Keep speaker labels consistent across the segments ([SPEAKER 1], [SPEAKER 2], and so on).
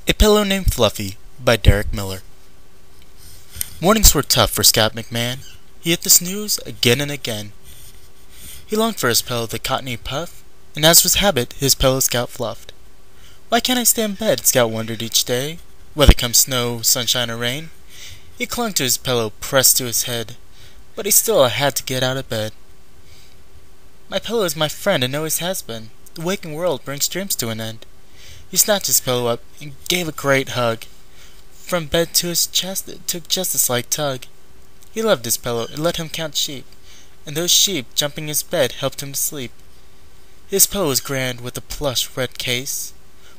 [SPEAKER 1] A Pillow Named Fluffy by Derek Miller. Mornings were tough for Scout McMahon. He hit the snooze again and again. He longed for his pillow, the cottony puff, and as was habit, his pillow Scout fluffed. Why can't I stay in bed? Scout wondered each day, whether come snow, sunshine, or rain. He clung to his pillow, pressed to his head, but he still had to get out of bed. My pillow is my friend and always has been. The waking world brings dreams to an end. He snatched his pillow up and gave a great hug. From bed to his chest it took just a slight tug. He loved his pillow, it let him count sheep, and those sheep jumping his bed helped him to sleep. His pillow was grand with a plush red case,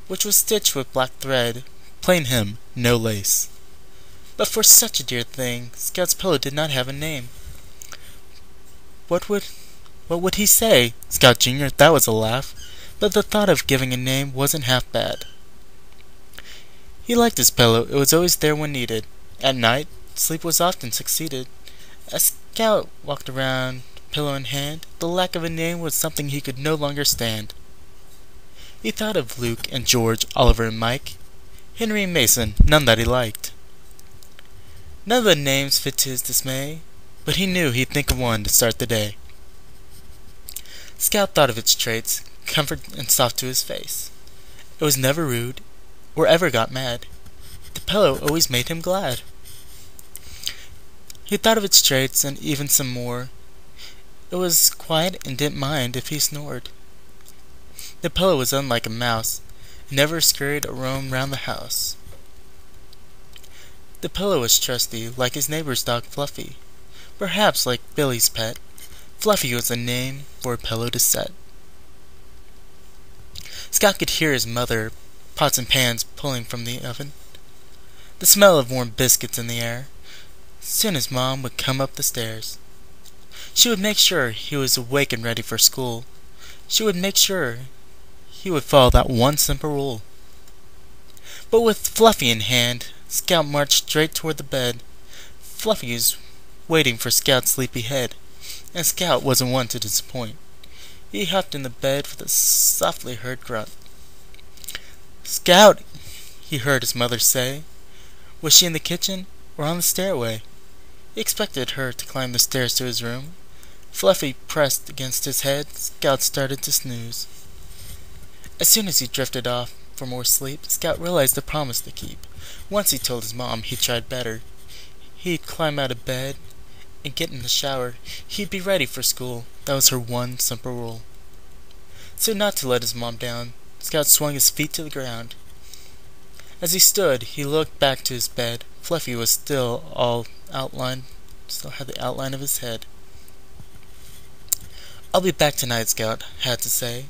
[SPEAKER 1] which was stitched with black thread, plain hem, no lace. But for such a dear thing, Scout's pillow did not have a name. What would he say? Scout Jr., that was a laugh. But the thought of giving a name wasn't half bad. He liked his pillow, it was always there when needed. At night, sleep was often succeeded. As Scout walked around, pillow in hand, the lack of a name was something he could no longer stand. He thought of Luke and George, Oliver and Mike, Henry and Mason, none that he liked. None of the names fit to his dismay, but he knew he'd think of one to start the day. Scout thought of its traits, comfort and soft to his face. It was never rude, or ever got mad. The pillow always made him glad. He thought of its traits and even some more. It was quiet and didn't mind if he snored. The pillow was unlike a mouse, it never scurried or roamed round the house. The pillow was trusty, like his neighbor's dog Fluffy. Perhaps like Billy's pet, Fluffy was a name for a pillow to set. Scout could hear his mother, pots and pans pulling from the oven, the smell of warm biscuits in the air. Soon his mom would come up the stairs. She would make sure he was awake and ready for school. She would make sure he would follow that one simple rule. But with Fluffy in hand, Scout marched straight toward the bed. Fluffy was waiting for Scout's sleepy head, and Scout wasn't one to disappoint. He hopped in the bed with a softly heard grunt. "Scout," he heard his mother say. Was she in the kitchen or on the stairway? He expected her to climb the stairs to his room. Fluffy pressed against his head. Scout started to snooze. As soon as he drifted off for more sleep, Scout realized the promise to keep. Once he told his mom he'd tried better. He'd climb out of bed and get in the shower. He'd be ready for school. That was her one simple rule. So not to let his mom down, Scout swung his feet to the ground. As he stood, he looked back to his bed. Fluffy was still had the outline of his head. "I'll be back tonight," Scout had to say.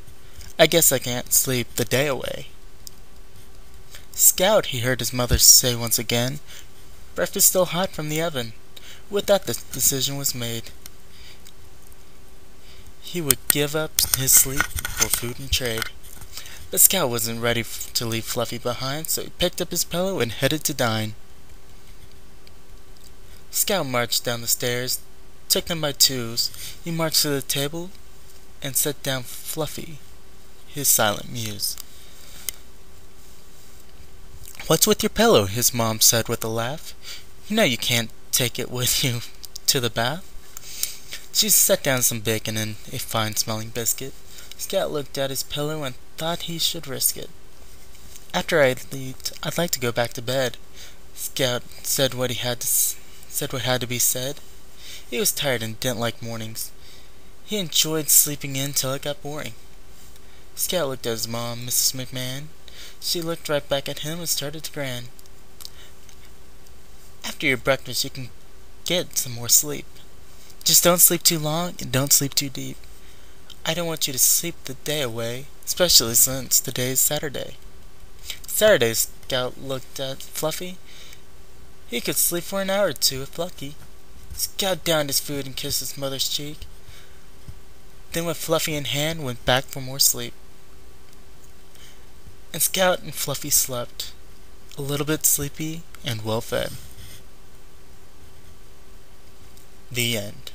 [SPEAKER 1] "I guess I can't sleep the day away." "Scout," he heard his mother say once again. Breakfast still hot from the oven. With that, the decision was made. He would give up his sleep for food and trade. But Scout wasn't ready to leave Fluffy behind, so he picked up his pillow and headed to dine. Scout marched down the stairs, took them by twos. He marched to the table and set down Fluffy, his silent muse. "What's with your pillow?" his mom said with a laugh. "You know you can't take it with you to the bath." She set down some bacon and a fine-smelling biscuit. Scout looked at his pillow and thought he should risk it. "After I eat, I'd like to go back to bed." Scout said what had to be said. He was tired and didn't like mornings. He enjoyed sleeping in till it got boring. Scout looked at his mom, Mrs. McMahon. She looked right back at him and started to grin. "After your breakfast, you can get some more sleep. Just don't sleep too long and don't sleep too deep. I don't want you to sleep the day away, especially since today is Saturday." "Saturday," Scout looked at Fluffy. He could sleep for an hour or two if lucky. Scout downed his food and kissed his mother's cheek. Then with Fluffy in hand, went back for more sleep. And Scout and Fluffy slept, a little bit sleepy and well fed. The end.